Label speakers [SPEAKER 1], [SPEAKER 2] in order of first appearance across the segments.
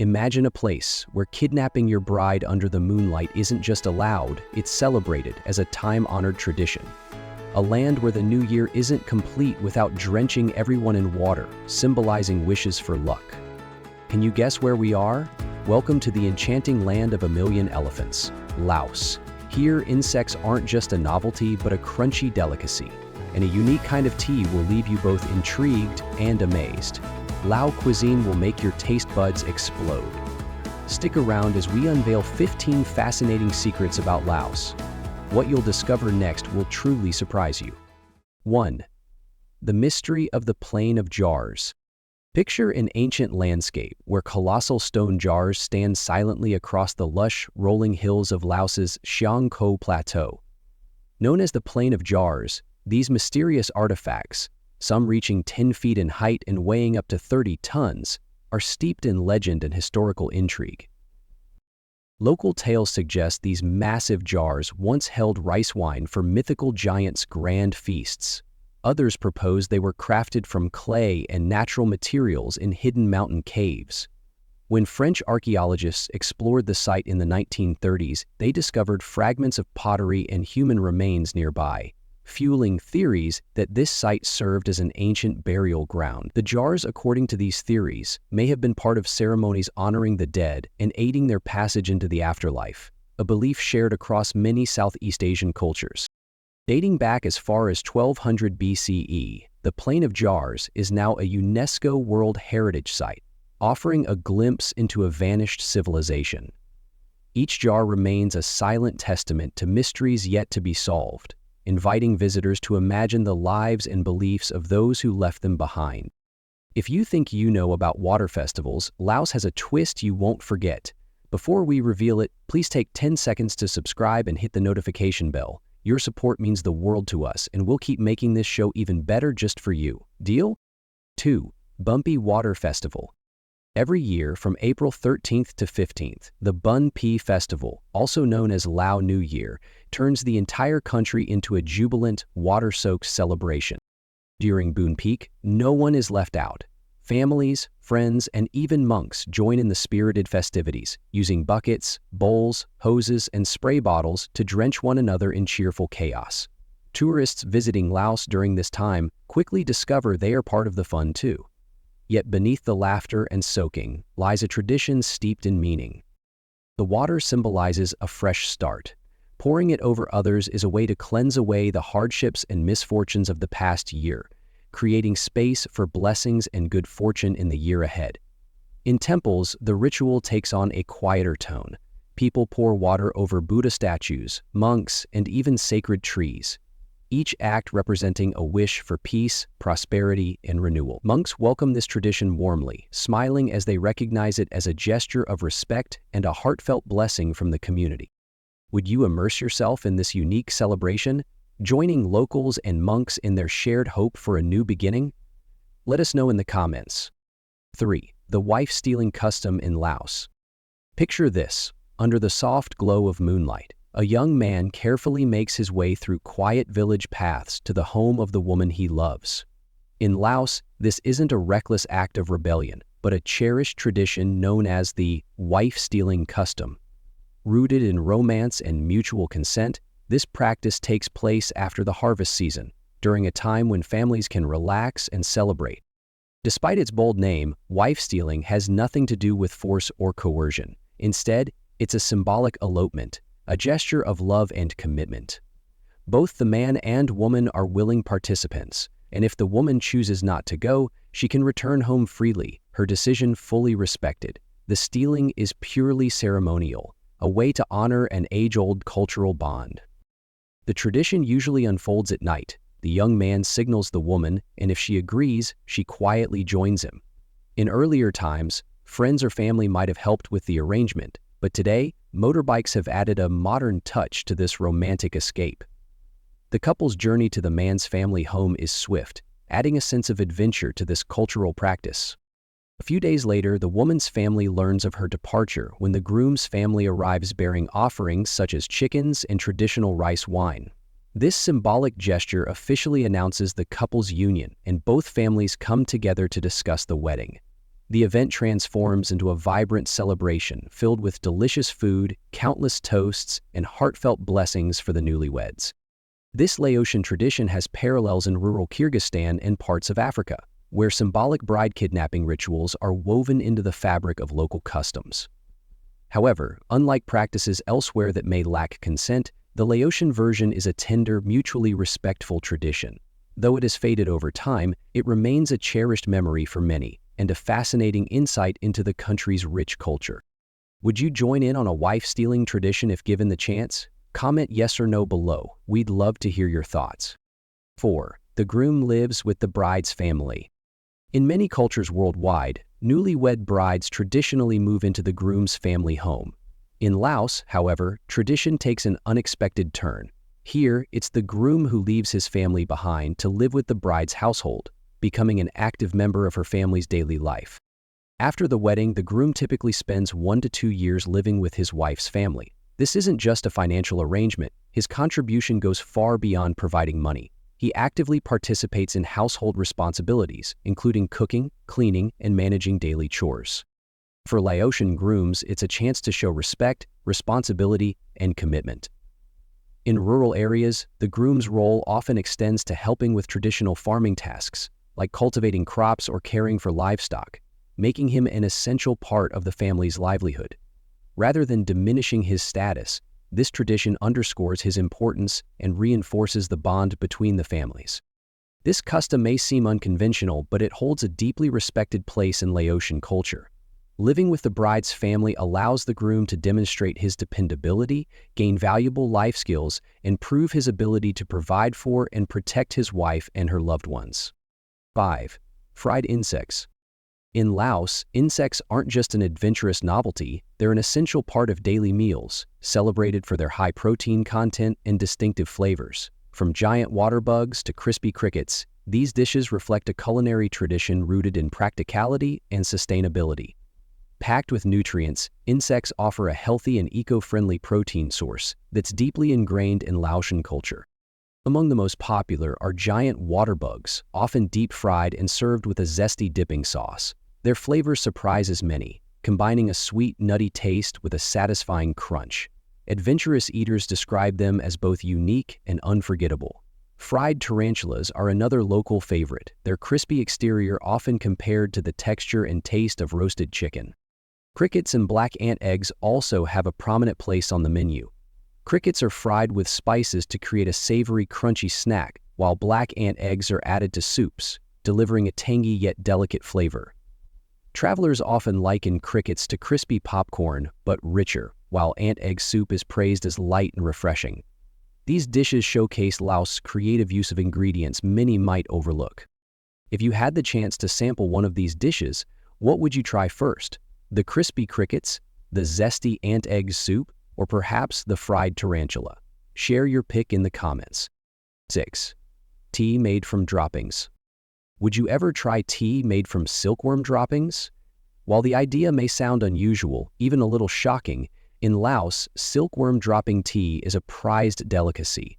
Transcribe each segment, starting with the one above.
[SPEAKER 1] Imagine a place where kidnapping your bride under the moonlight isn't just allowed, it's celebrated as a time-honored tradition. A land where the new year isn't complete without drenching everyone in water, symbolizing wishes for luck. Can you guess where we are? Welcome to the enchanting land of a million elephants, Laos. Here, insects aren't just a novelty, but a crunchy delicacy, and a unique kind of tea will leave you both intrigued and amazed. Lao cuisine will make your taste buds explode. Stick around as we unveil 15 fascinating secrets about Laos. What you'll discover next will truly surprise you. 1. The mystery of the Plain of Jars. Picture an ancient landscape where colossal stone jars stand silently across the lush, rolling hills of Laos's Siang Ko Plateau. Known as the Plain of Jars, these mysterious artifacts, some reaching 10 feet in height and weighing up to 30 tons, are steeped in legend and historical intrigue. Local tales suggest these massive jars once held rice wine for mythical giants' grand feasts. Others propose they were crafted from clay and natural materials in hidden mountain caves. When French archaeologists explored the site in the 1930s, they discovered fragments of pottery and human remains nearby, fueling theories that this site served as an ancient burial ground. The jars, according to these theories, may have been part of ceremonies honoring the dead and aiding their passage into the afterlife, a belief shared across many Southeast Asian cultures. Dating back as far as 1200 BCE, the Plain of Jars is now a UNESCO World Heritage Site, offering a glimpse into a vanished civilization. Each jar remains a silent testament to mysteries yet to be solved, inviting visitors to imagine the lives and beliefs of those who left them behind. If you think you know about water festivals, Laos has a twist you won't forget. Before we reveal it, please take 10 seconds to subscribe and hit the notification bell. Your support means the world to us, and we'll keep making this show even better just for you. Deal? 2. Bumpy Water Festival. Every year from April 13th to 15th, the Bumpy Festival, also known as Lao New Year, turns the entire country into a jubilant, water-soaked celebration. During Bumpy, no one is left out. Families, friends, and even monks join in the spirited festivities, using buckets, bowls, hoses, and spray bottles to drench one another in cheerful chaos. Tourists visiting Laos during this time quickly discover they are part of the fun too. Yet beneath the laughter and soaking lies a tradition steeped in meaning. The water symbolizes a fresh start. Pouring it over others is a way to cleanse away the hardships and misfortunes of the past year, creating space for blessings and good fortune in the year ahead. In temples, the ritual takes on a quieter tone. People pour water over Buddha statues, monks, and even sacred trees, each act representing a wish for peace, prosperity, and renewal. Monks welcome this tradition warmly, smiling as they recognize it as a gesture of respect and a heartfelt blessing from the community. Would you immerse yourself in this unique celebration, joining locals and monks in their shared hope for a new beginning? Let us know in the comments. 3. The wife-stealing custom in Laos. Picture this. Under the soft glow of moonlight, a young man carefully makes his way through quiet village paths to the home of the woman he loves. In Laos, this isn't a reckless act of rebellion, but a cherished tradition known as the wife-stealing custom. Rooted in romance and mutual consent, this practice takes place after the harvest season, during a time when families can relax and celebrate. Despite its bold name, wife-stealing has nothing to do with force or coercion. Instead, it's a symbolic elopement, a gesture of love and commitment. Both the man and woman are willing participants, and if the woman chooses not to go, she can return home freely, her decision fully respected. The stealing is purely ceremonial, a way to honor an age-old cultural bond. The tradition usually unfolds at night. The young man signals the woman, and if she agrees, she quietly joins him. In earlier times, friends or family might have helped with the arrangement, but today, motorbikes have added a modern touch to this romantic escape. The couple's journey to the man's family home is swift, adding a sense of adventure to this cultural practice. A few days later, the woman's family learns of her departure when the groom's family arrives bearing offerings such as chickens and traditional rice wine. This symbolic gesture officially announces the couple's union, and both families come together to discuss the wedding. The event transforms into a vibrant celebration filled with delicious food, countless toasts, and heartfelt blessings for the newlyweds. This Laotian tradition has parallels in rural Kyrgyzstan and parts of Africa, where symbolic bride kidnapping rituals are woven into the fabric of local customs. However, unlike practices elsewhere that may lack consent, the Laotian version is a tender, mutually respectful tradition. Though it has faded over time, it remains a cherished memory for many, and a fascinating insight into the country's rich culture. Would you join in on a wife-stealing tradition if given the chance? Comment yes or no below. We'd love to hear your thoughts. 4. The groom lives with the bride's family. In many cultures worldwide, newlywed brides traditionally move into the groom's family home. In Laos, however, tradition takes an unexpected turn. Here, it's the groom who leaves his family behind to live with the bride's household, becoming an active member of her family's daily life. After the wedding, the groom typically spends 1 to 2 years living with his wife's family. This isn't just a financial arrangement. His contribution goes far beyond providing money. He actively participates in household responsibilities, including cooking, cleaning, and managing daily chores. For Laotian grooms, it's a chance to show respect, responsibility, and commitment. In rural areas, the groom's role often extends to helping with traditional farming tasks, like cultivating crops or caring for livestock, making him an essential part of the family's livelihood. Rather than diminishing his status, this tradition underscores his importance and reinforces the bond between the families. This custom may seem unconventional, but it holds a deeply respected place in Laotian culture. Living with the bride's family allows the groom to demonstrate his dependability, gain valuable life skills, and prove his ability to provide for and protect his wife and her loved ones. 5. Fried insects. In Laos, insects aren't just an adventurous novelty, they're an essential part of daily meals, celebrated for their high protein content and distinctive flavors. From giant water bugs to crispy crickets, these dishes reflect a culinary tradition rooted in practicality and sustainability. Packed with nutrients, insects offer a healthy and eco-friendly protein source that's deeply ingrained in Laotian culture. Among the most popular are giant water bugs, often deep-fried and served with a zesty dipping sauce. Their flavor surprises many, combining a sweet, nutty taste with a satisfying crunch. Adventurous eaters describe them as both unique and unforgettable. Fried tarantulas are another local favorite, their crispy exterior often compared to the texture and taste of roasted chicken. Crickets and black ant eggs also have a prominent place on the menu. Crickets are fried with spices to create a savory, crunchy snack, while black ant eggs are added to soups, delivering a tangy yet delicate flavor. Travelers often liken crickets to crispy popcorn, but richer, while ant egg soup is praised as light and refreshing. These dishes showcase Laos' creative use of ingredients many might overlook. If you had the chance to sample one of these dishes, what would you try first? The crispy crickets, the zesty ant egg soup, or perhaps the fried tarantula? Share your pick in the comments. 6. Tea made from droppings. Would you ever try tea made from silkworm droppings? While the idea may sound unusual, even a little shocking, in Laos, silkworm dropping tea is a prized delicacy.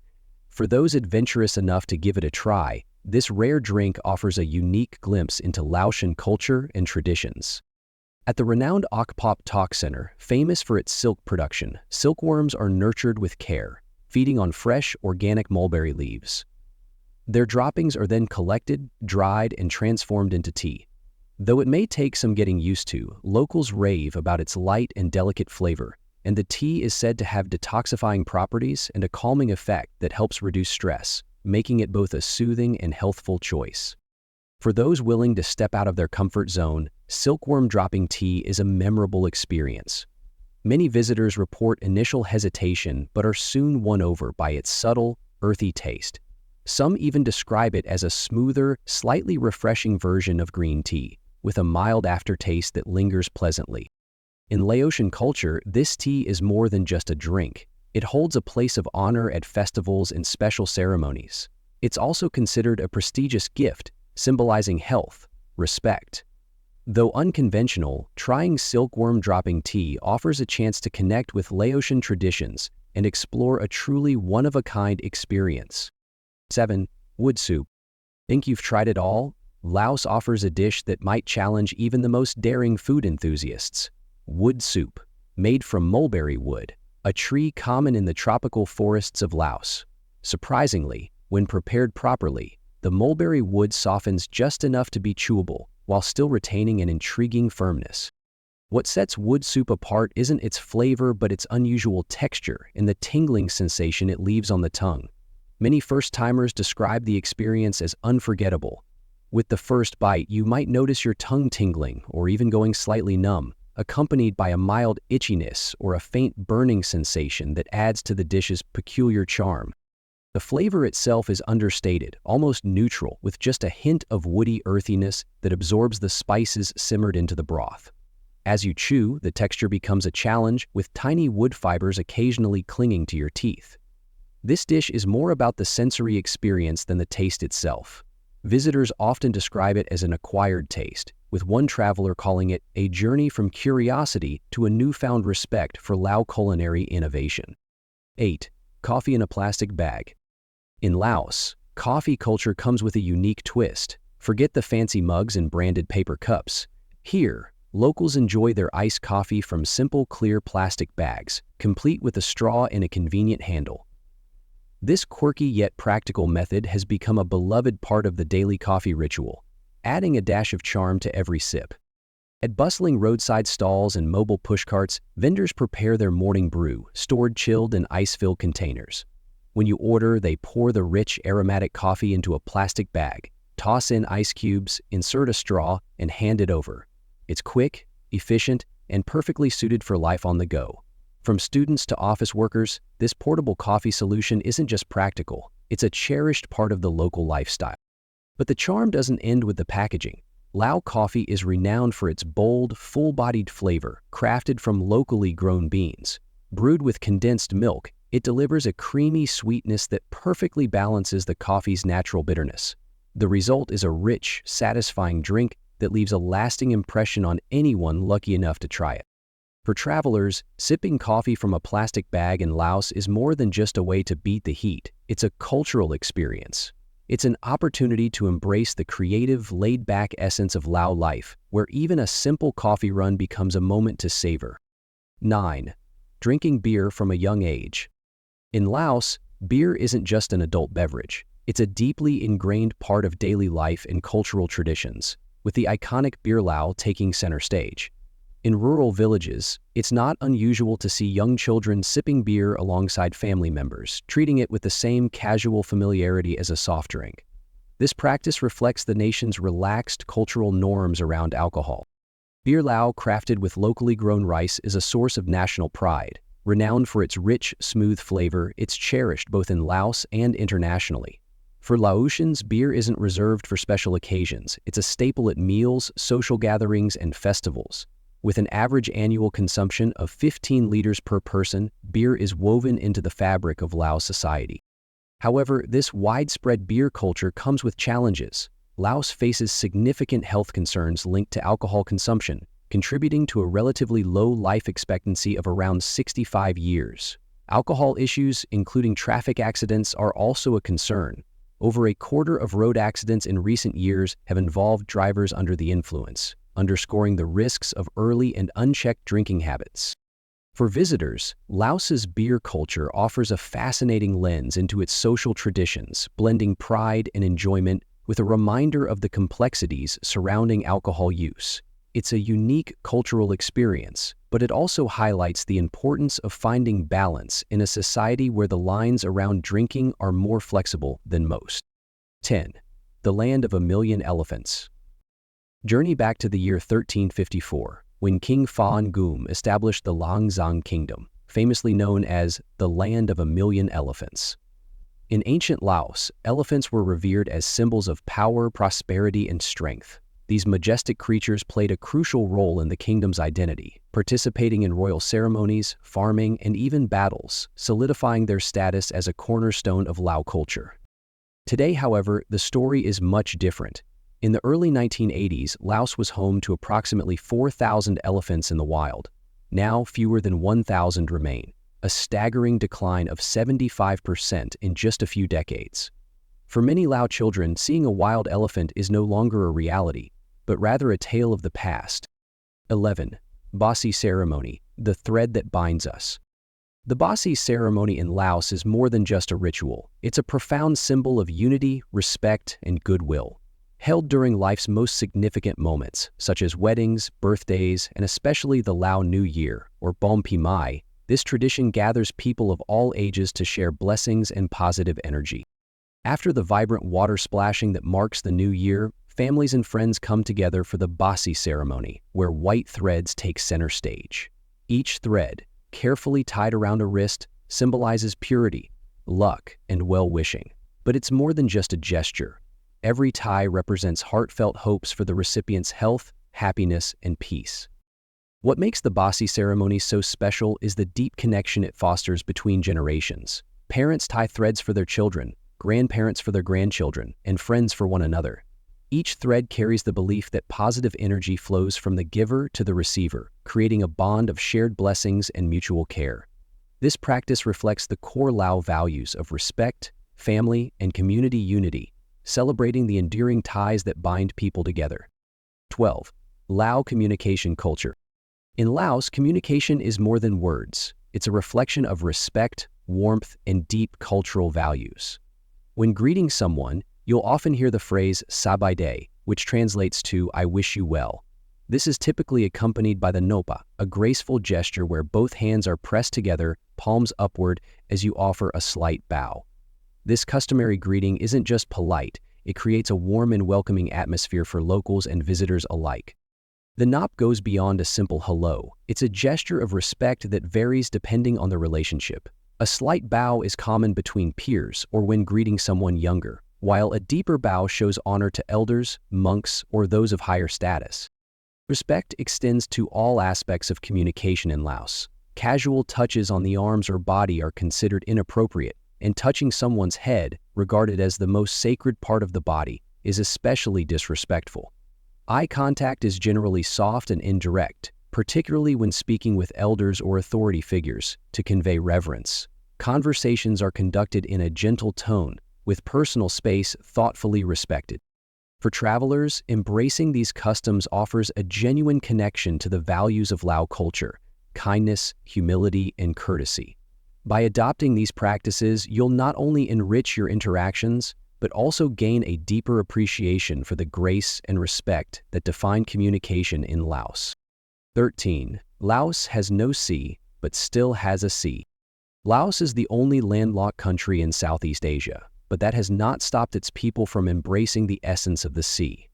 [SPEAKER 1] For those adventurous enough to give it a try, this rare drink offers a unique glimpse into Laotian culture and traditions. At the renowned Ok Pop Talk Center, famous for its silk production, silkworms are nurtured with care, feeding on fresh, organic mulberry leaves. Their droppings are then collected, dried, and transformed into tea. Though it may take some getting used to, locals rave about its light and delicate flavor, and the tea is said to have detoxifying properties and a calming effect that helps reduce stress, making it both a soothing and healthful choice. For those willing to step out of their comfort zone, silkworm dropping tea is a memorable experience. Many visitors report initial hesitation but are soon won over by its subtle, earthy taste. Some even describe it as a smoother, slightly refreshing version of green tea, with a mild aftertaste that lingers pleasantly. In Laotian culture, this tea is more than just a drink. It holds a place of honor at festivals and special ceremonies. It's also considered a prestigious gift, symbolizing health, respect. Though unconventional, trying silkworm dropping tea offers a chance to connect with Laotian traditions and explore a truly one-of-a-kind experience. 7. Wood soup. Think you've tried it all? Laos offers a dish that might challenge even the most daring food enthusiasts. Wood soup, made from mulberry wood, a tree common in the tropical forests of Laos. Surprisingly, when prepared properly, the mulberry wood softens just enough to be chewable, while still retaining an intriguing firmness. What sets wood soup apart isn't its flavor but its unusual texture and the tingling sensation it leaves on the tongue. Many first-timers describe the experience as unforgettable. With the first bite, you might notice your tongue tingling or even going slightly numb, accompanied by a mild itchiness or a faint burning sensation that adds to the dish's peculiar charm. The flavor itself is understated, almost neutral, with just a hint of woody earthiness that absorbs the spices simmered into the broth. As you chew, the texture becomes a challenge, with tiny wood fibers occasionally clinging to your teeth. This dish is more about the sensory experience than the taste itself. Visitors often describe it as an acquired taste, with one traveler calling it a journey from curiosity to a newfound respect for Lao culinary innovation. 8. Coffee in a plastic bag. In Laos, coffee culture comes with a unique twist. Forget the fancy mugs and branded paper cups. Here, locals enjoy their iced coffee from simple clear plastic bags, complete with a straw and a convenient handle. This quirky yet practical method has become a beloved part of the daily coffee ritual, adding a dash of charm to every sip. At bustling roadside stalls and mobile pushcarts, vendors prepare their morning brew, stored chilled in ice-filled containers. When you order, they pour the rich, aromatic coffee into a plastic bag, toss in ice cubes, insert a straw, and hand it over. It's quick, efficient, and perfectly suited for life on the go. From students to office workers, this portable coffee solution isn't just practical, it's a cherished part of the local lifestyle. But the charm doesn't end with the packaging. Lao coffee is renowned for its bold, full-bodied flavor, crafted from locally grown beans. Brewed with condensed milk, it delivers a creamy sweetness that perfectly balances the coffee's natural bitterness. The result is a rich, satisfying drink that leaves a lasting impression on anyone lucky enough to try it. For travelers, sipping coffee from a plastic bag in Laos is more than just a way to beat the heat. It's a cultural experience. It's an opportunity to embrace the creative, laid-back essence of Lao life, where even a simple coffee run becomes a moment to savor. 9. Drinking beer from a young age. In Laos, beer isn't just an adult beverage. It's a deeply ingrained part of daily life and cultural traditions, with the iconic beer Lao taking center stage. In rural villages, it's not unusual to see young children sipping beer alongside family members, treating it with the same casual familiarity as a soft drink. This practice reflects the nation's relaxed cultural norms around alcohol. Beer Lao, crafted with locally grown rice, is a source of national pride. Renowned for its rich, smooth flavor, it's cherished both in Laos and internationally. For Laotians, beer isn't reserved for special occasions. It's a staple at meals, social gatherings, and festivals. With an average annual consumption of 15 liters per person, beer is woven into the fabric of Laos society. However, this widespread beer culture comes with challenges. Laos faces significant health concerns linked to alcohol consumption, contributing to a relatively low life expectancy of around 65 years. Alcohol issues, including traffic accidents, are also a concern. Over a quarter of road accidents in recent years have involved drivers under the influence, underscoring the risks of early and unchecked drinking habits. For visitors, Laos's beer culture offers a fascinating lens into its social traditions, blending pride and enjoyment with a reminder of the complexities surrounding alcohol use. It's a unique cultural experience, but it also highlights the importance of finding balance in a society where the lines around drinking are more flexible than most. 10. The Land of a Million Elephants. Journey back to the year 1354, when King Fa Ngum established the Langzang Kingdom, famously known as the Land of a Million Elephants. In ancient Laos, elephants were revered as symbols of power, prosperity, and strength. These majestic creatures played a crucial role in the kingdom's identity, participating in royal ceremonies, farming, and even battles, solidifying their status as a cornerstone of Lao culture. Today, however, the story is much different. In the early 1980s, Laos was home to approximately 4,000 elephants in the wild. Now, fewer than 1,000 remain, a staggering decline of 75% in just a few decades. For many Lao children, seeing a wild elephant is no longer a reality, but rather a tale of the past. 11. Bossi ceremony, the thread that binds us. The Bossi ceremony in Laos is more than just a ritual. It's a profound symbol of unity, respect, and goodwill. Held during life's most significant moments, such as weddings, birthdays, and especially the Lao New Year, or Bumpy, this tradition gathers people of all ages to share blessings and positive energy. After the vibrant water splashing that marks the new year, families and friends come together for the Bossi ceremony, where white threads take center stage. Each thread, carefully tied around a wrist, symbolizes purity, luck, and well-wishing. But it's more than just a gesture. Every tie represents heartfelt hopes for the recipient's health, happiness, and peace. What makes the Bossi ceremony so special is the deep connection it fosters between generations. Parents tie threads for their children, grandparents for their grandchildren, and friends for one another. Each thread carries the belief that positive energy flows from the giver to the receiver, creating a bond of shared blessings and mutual care. This practice reflects the core Lao values of respect, family, and community unity, celebrating the enduring ties that bind people together. 12. Lao communication culture. In Laos, communication is more than words. It's a reflection of respect, warmth, and deep cultural values. When greeting someone, you'll often hear the phrase "sabai day," which translates to "I wish you well." This is typically accompanied by the nopa, a graceful gesture where both hands are pressed together, palms upward, as you offer a slight bow. This customary greeting isn't just polite, it creates a warm and welcoming atmosphere for locals and visitors alike. The nop goes beyond a simple hello. It's a gesture of respect that varies depending on the relationship. A slight bow is common between peers or when greeting someone younger, while a deeper bow shows honor to elders, monks, or those of higher status. Respect extends to all aspects of communication in Laos. Casual touches on the arms or body are considered inappropriate, and touching someone's head, regarded as the most sacred part of the body, is especially disrespectful. Eye contact is generally soft and indirect, particularly when speaking with elders or authority figures, to convey reverence. Conversations are conducted in a gentle tone, with personal space thoughtfully respected. For travelers, embracing these customs offers a genuine connection to the values of Lao culture: kindness, humility, and courtesy. By adopting these practices, you'll not only enrich your interactions, but also gain a deeper appreciation for the grace and respect that define communication in Laos. 13. Laos has no sea, but still has a sea. Laos is the only landlocked country in Southeast Asia, but that has not stopped its people from embracing the essence of the sea.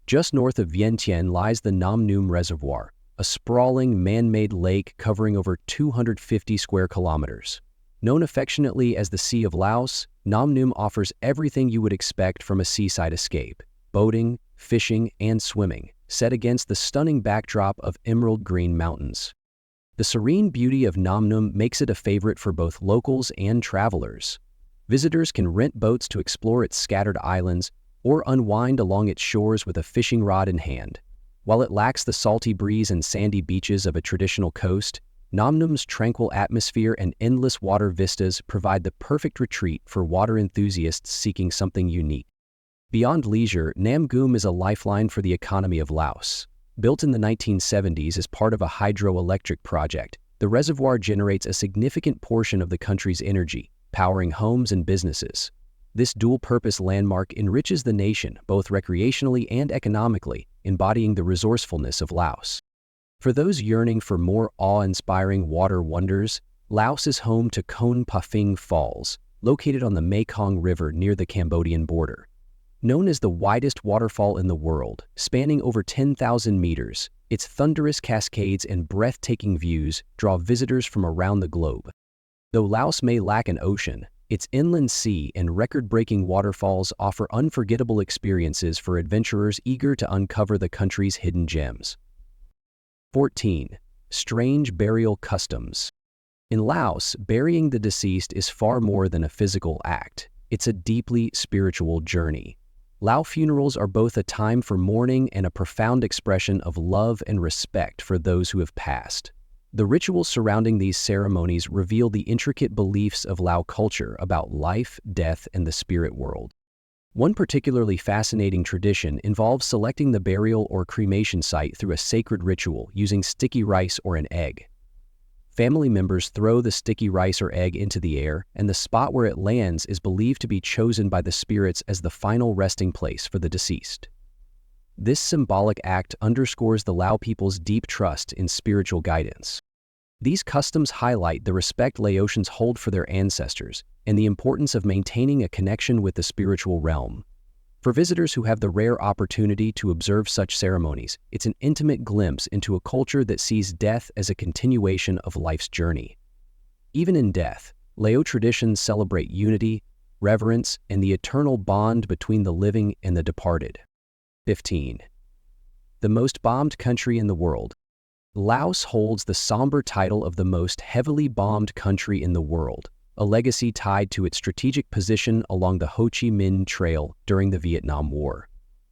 [SPEAKER 1] Just north of Vientiane lies the Nam Num Reservoir, a sprawling man-made lake covering over 250 square kilometers. Known affectionately as the Sea of Laos, Nam Num offers everything you would expect from a seaside escape: boating, fishing, and swimming, set against the stunning backdrop of emerald green mountains. The serene beauty of Nam Num makes it a favorite for both locals and travelers. Visitors can rent boats to explore its scattered islands or unwind along its shores with a fishing rod in hand. While it lacks the salty breeze and sandy beaches of a traditional coast, Nam Num's tranquil atmosphere and endless water vistas provide the perfect retreat for water enthusiasts seeking something unique. Beyond leisure, Nam Gum is a lifeline for the economy of Laos. Built in the 1970s as part of a hydroelectric project, the reservoir generates a significant portion of the country's energy, powering homes and businesses. This dual-purpose landmark enriches the nation both recreationally and economically, embodying the resourcefulness of Laos. For those yearning for more awe-inspiring water wonders, Laos is home to Kon Pafing Falls, located on the Mekong River near the Cambodian border. Known as the widest waterfall in the world, spanning over 10,000 meters, its thunderous cascades and breathtaking views draw visitors from around the globe. Though Laos may lack an ocean, its inland sea and record-breaking waterfalls offer unforgettable experiences for adventurers eager to uncover the country's hidden gems. 14. Strange burial customs. In Laos, burying the deceased is far more than a physical act. It's a deeply spiritual journey. Lao funerals are both a time for mourning and a profound expression of love and respect for those who have passed. The rituals surrounding these ceremonies reveal the intricate beliefs of Lao culture about life, death, and the spirit world. One particularly fascinating tradition involves selecting the burial or cremation site through a sacred ritual using sticky rice or an egg. Family members throw the sticky rice or egg into the air, and the spot where it lands is believed to be chosen by the spirits as the final resting place for the deceased. This symbolic act underscores the Lao people's deep trust in spiritual guidance. These customs highlight the respect Laotians hold for their ancestors and the importance of maintaining a connection with the spiritual realm. For visitors who have the rare opportunity to observe such ceremonies, it's an intimate glimpse into a culture that sees death as a continuation of life's journey. Even in death, Lao traditions celebrate unity, reverence, and the eternal bond between the living and the departed. 15. The most bombed country in the world. Laos holds the somber title of the most heavily bombed country in the world, a legacy tied to its strategic position along the Ho Chi Minh Trail during the Vietnam War.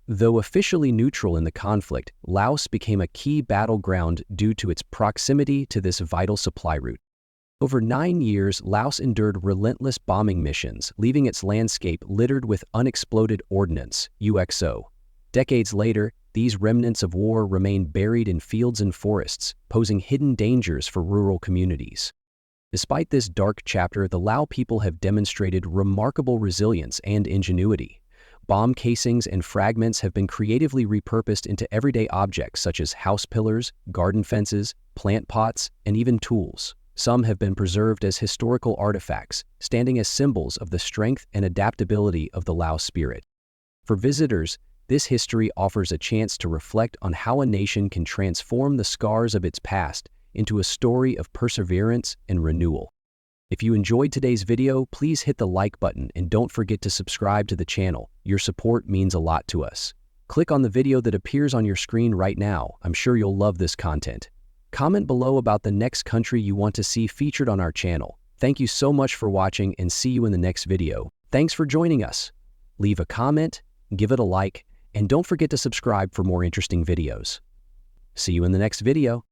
[SPEAKER 1] Though officially neutral in the conflict, Laos became a key battleground due to its proximity to this vital supply route. Over 9 years, Laos endured relentless bombing missions, leaving its landscape littered with unexploded ordnance, UXO. Decades later, these remnants of war remain buried in fields and forests, posing hidden dangers for rural communities. Despite this dark chapter, the Lao people have demonstrated remarkable resilience and ingenuity. Bomb casings and fragments have been creatively repurposed into everyday objects such as house pillars, garden fences, plant pots, and even tools. Some have been preserved as historical artifacts, standing as symbols of the strength and adaptability of the Lao spirit. For visitors, this history offers a chance to reflect on how a nation can transform the scars of its past into a story of perseverance and renewal. If you enjoyed today's video, please hit the like button and don't forget to subscribe to the channel. Your support means a lot to us. Click on the video that appears on your screen right now. I'm sure you'll love this content. Comment below about the next country you want to see featured on our channel. Thank you so much for watching and see you in the next video. Thanks for joining us. Leave a comment, give it a like, and don't forget to subscribe for more interesting videos. See you in the next video.